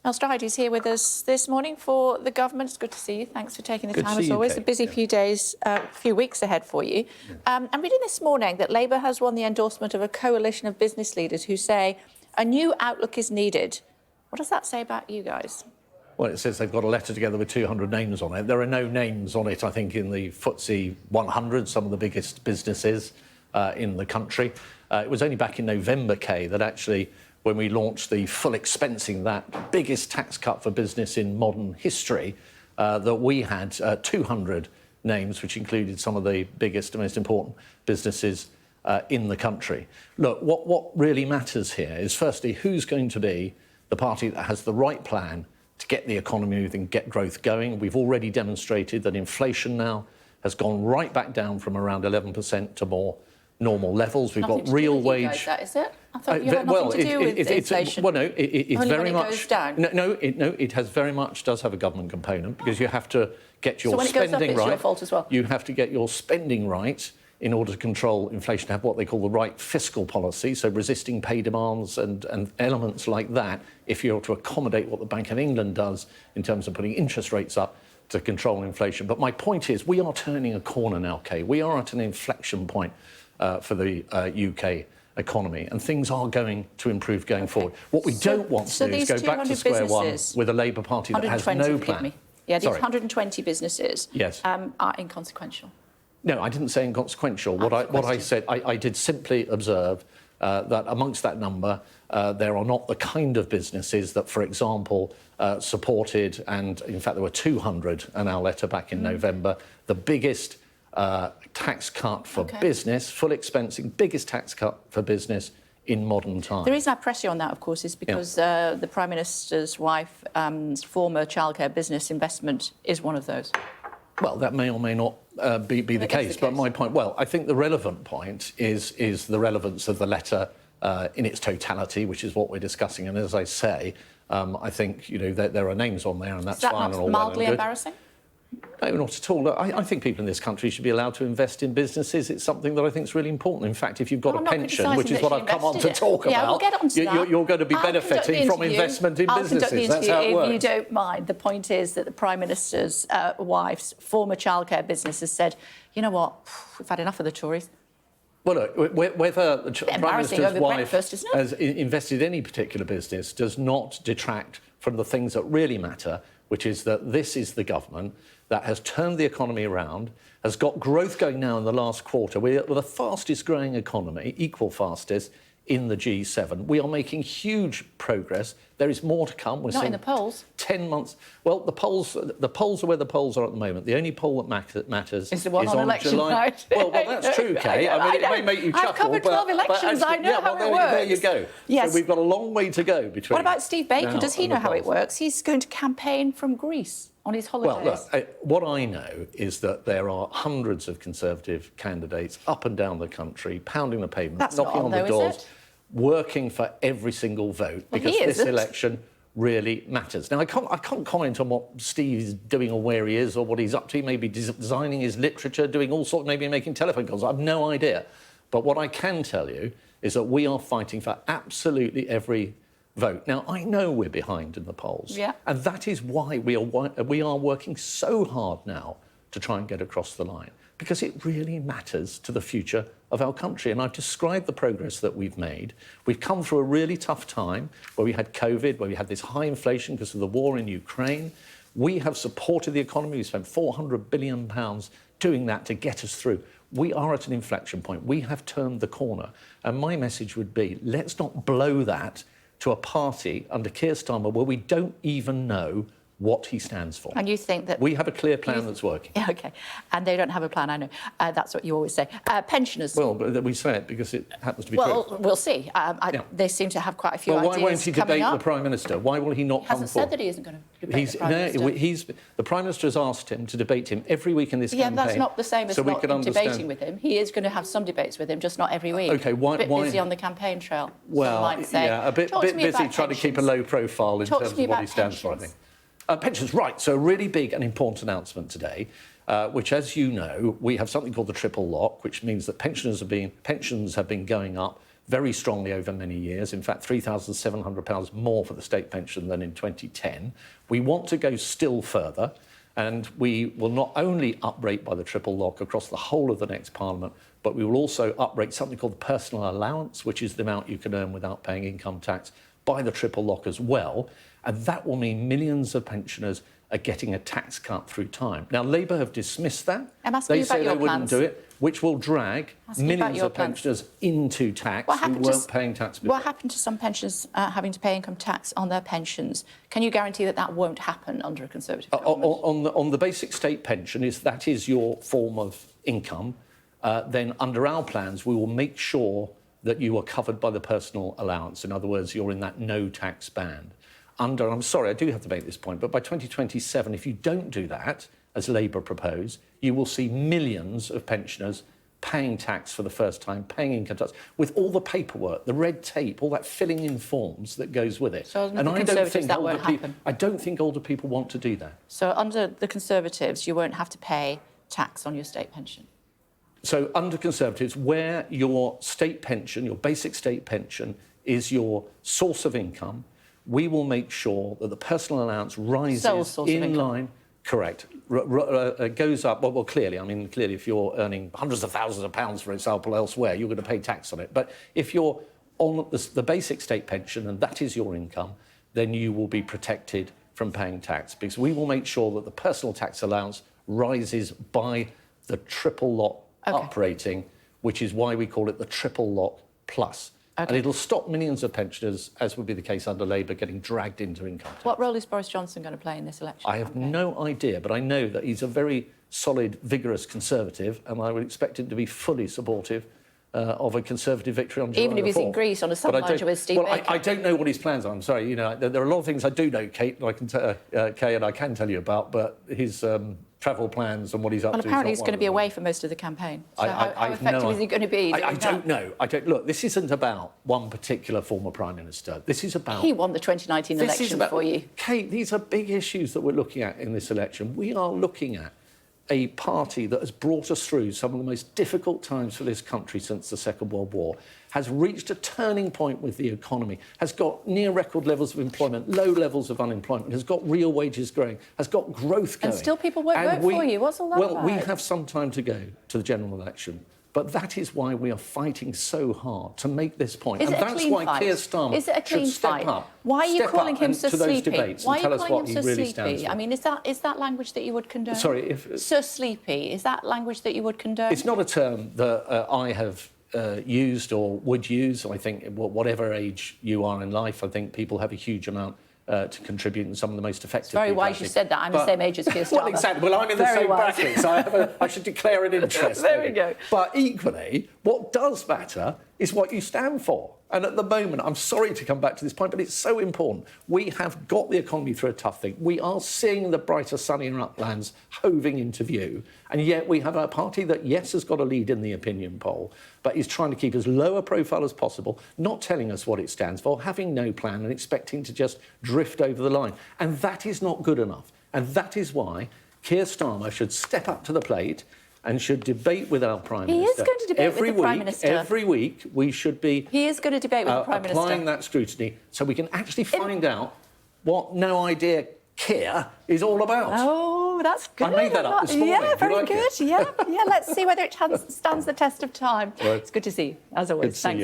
Mel Stride is here with us this morning for the government. It's good to see you. Thanks for taking the time, as always. A busy few days, few weeks ahead for you. I'm reading this morning that Labour has won the endorsement of a coalition of business leaders who say a new outlook is needed. What does that say about you guys? Well, it says they've got a letter together with 200 names on it. There are no names on it, I think, in the FTSE 100, some of the biggest businesses in the country. It was only back in November, Kay, that actually, when we launched the full expensing, that biggest tax cut for business in modern history, that we had 200 names, which included some of the biggest and most important businesses in the country. Look, what really matters here is, firstly, who's going to be the party that has the right plan to get the economy moving, get growth going. We've already demonstrated that inflation now has gone right back down from around 11% to more normal levels. We've got real wage. That is it? I thought you had nothing to do with inflation. Well, no, it's only very when it much goes down. No, it has very much does have a government component, because you have to get your so when spending it goes up, it's right. Your fault as well. You have to get your spending right in order to control inflation, to have what they call the right fiscal policy, so resisting pay demands and elements like that, if you're to accommodate what the Bank of England does in terms of putting interest rates up to control inflation. But my point is, we are turning a corner now, Kay. We are at an inflection point for the UK economy, and things are going to improve going forward. What we don't want to do is go back to square one with a Labour Party that has no plan. Yeah, these 120 businesses are inconsequential. No, I didn't say inconsequential. What I said, I did simply observe that amongst that number, there are not the kind of businesses that, for example, supported, and in fact there were 200 in our letter back in November, the biggest tax cut for business, full expensing, biggest tax cut for business in modern times. The reason I press you on that, of course, is because the Prime Minister's wife's former childcare business investment is one of those. Well, that may or may not be the case, but my point, well, I think the relevant point is the relevance of the letter in its totality, which is what we're discussing. And as I say, I think, you know, there are names on there, and that's fine and all well and good. Is that not mildly embarrassing? No, not at all. Look, I think people in this country should be allowed to invest in businesses. It's something that I think is really important. In fact, if you've got a pension, which is what I've come on to talk about, we'll get onto that. You're going to be benefiting from investment in businesses. That's how it works. If you don't mind. The point is that the Prime Minister's wife's former childcare business has said, you know what, we've had enough of the Tories. Well, look, whether the Prime Minister's wife has invested in any particular business does not detract from the things that really matter, which is that this is the government that has turned the economy around, has got growth going now in the last quarter. We're the fastest growing economy, equal fastest, in the G7. We are making huge progress. There is more to come. We're not in the polls. 10 months. Well, the polls are where the polls are at the moment. The only poll that matters is the one on election July. night. Well, that's true, Kay. I mean, it may make you chuckle. I've covered 12 elections. I know how it works. There you go. Yes. So we've got a long way to go between. What about Steve Baker? Does he know how it works? He's going to campaign from Greece on his holidays. Well, look, what I know is that there are hundreds of Conservative candidates up and down the country, pounding the pavement, knocking on the doors, working for every single vote, because this election really matters. Now, I can't comment on what Steve's doing or where he is or what he's up to. He may be designing his literature, doing all sorts, maybe making telephone calls. I have no idea. But what I can tell you is that we are fighting for absolutely every vote. Now, I know we're behind in the polls, and that is why we are working so hard now to try and get across the line, because it really matters to the future of our country. And I've described the progress that we've made. We've come through a really tough time where we had COVID, where we had this high inflation because of the war in Ukraine. We have supported the economy. We spent £400 billion doing that to get us through. We are at an inflection point. We have turned the corner. And my message would be, let's not blow that to a party under Keir Starmer where we don't even know what he stands for. And you think that... We have a clear plan that's working. Yeah, OK. And they don't have a plan, I know. That's what you always say. Pensioners... Well, but we say it because it happens to be true. Well, we'll see. They seem to have quite a few ideas why won't he debate the Prime Minister? Why will he not come forward? He hasn't said that he isn't going to debate the Prime Minister. The Prime Minister has asked him to debate him every week in this campaign. Yeah, that's not the same as not debating with him. He is going to have some debates with him, just not every week. OK, why... A bit busy on the campaign trail, well, some might say. Yeah, a bit busy trying to keep a low profile in terms of what he stands for, I think. Pensions, right. So a really big and important announcement today, which, as you know, we have something called the triple lock, which means that pensions have been going up very strongly over many years. In fact, £3,700 more for the state pension than in 2010. We want to go still further, and we will not only uprate by the triple lock across the whole of the next Parliament, but we will also uprate something called the personal allowance, which is the amount you can earn without paying income tax, by the triple lock as well. And that will mean millions of pensioners are getting a tax cut through time. Now, Labour have dismissed that. They say they wouldn't do it, which will drag millions of pensioners into tax who weren't paying tax before. What happened to some pensioners having to pay income tax on their pensions? Can you guarantee that that won't happen under a Conservative government? On the basic state pension, if that is your form of income, then under our plans, we will make sure that you are covered by the personal allowance. In other words, you're in that no tax band. I'm sorry, I do have to make this point, but by 2027, if you don't do that, as Labour propose, you will see millions of pensioners paying tax for the first time, paying income tax, with all the paperwork, the red tape, all that filling in forms that goes with it. So and I don't think that won't happen. I don't think older people want to do that. So under the Conservatives, you won't have to pay tax on your state pension? So under Conservatives, where your state pension, your basic state pension, is your source of income, we will make sure that the personal allowance rises in line. Correct. Goes up. Well, clearly, if you're earning hundreds of thousands of pounds, for example, elsewhere, you're going to pay tax on it. But if you're on the basic state pension and that is your income, then you will be protected from paying tax, because we will make sure that the personal tax allowance rises by the triple lock uprating, which is why we call it the triple lock plus. And it'll stop millions of pensioners, as would be the case under Labour, getting dragged into income tax. What role is Boris Johnson going to play in this election? I have no idea, but I know that he's a very solid, vigorous Conservative, and I would expect him to be fully supportive of a Conservative victory on July Even if he's in Greece on a sunlight with Steve Baker. I don't know what his plans are. I'm sorry. You know, there are a lot of things I do know, Kate, and I can tell you about, but his travel plans and what he's up to. Well, apparently he's going to be away for most of the campaign. So how effective is he going to be? I don't know. Look, this isn't about one particular former Prime Minister. This is about... He won the 2019 election for you. Kate, these are big issues that we're looking at in this election. We are looking at a party that has brought us through some of the most difficult times for this country since the Second World War, has reached a turning point with the economy, has got near record levels of employment, low levels of unemployment, has got real wages growing, has got growth going. And still people won't vote for you. What's all that about? Well, we have some time to go to the general election. But that is why we are fighting so hard to make this point. And that's why Keir Starmer should step up. Why are you calling him so sleepy? Why are you calling him so sleepy? I mean, is that language that you would condone? Sorry, so sleepy, is that language that you would condone? It's not a term that I have used or would use. I think whatever age you are in life, I think people have a huge amount to contribute, and some of the most effective. It's very wise you said that. I'm the same age as Keir Starmer. Well, exactly. Well, I'm in the same bracket, so I should declare an interest. There we go. But equally, what does matter is what you stand for. And at the moment, I'm sorry to come back to this point, but it's so important. We have got the economy through a tough thing. We are seeing the brighter, sunnier uplands hoving into view. And yet we have a party that, yes, has got a lead in the opinion poll, but is trying to keep as low a profile as possible, not telling us what it stands for, having no plan and expecting to just drift over the line. And that is not good enough. And that is why Keir Starmer should step up to the plate and should debate with our Prime Minister. He is going to debate with the Prime Minister. Every week we should be... He is going to debate with the Prime Minister. Applying that scrutiny so we can actually find out what No Idea Keir is all about. Oh, that's good. I made that up this morning. Yeah, very good. Yeah, let's see whether it stands the test of time. Well, it's good to see you, as always. Thanks.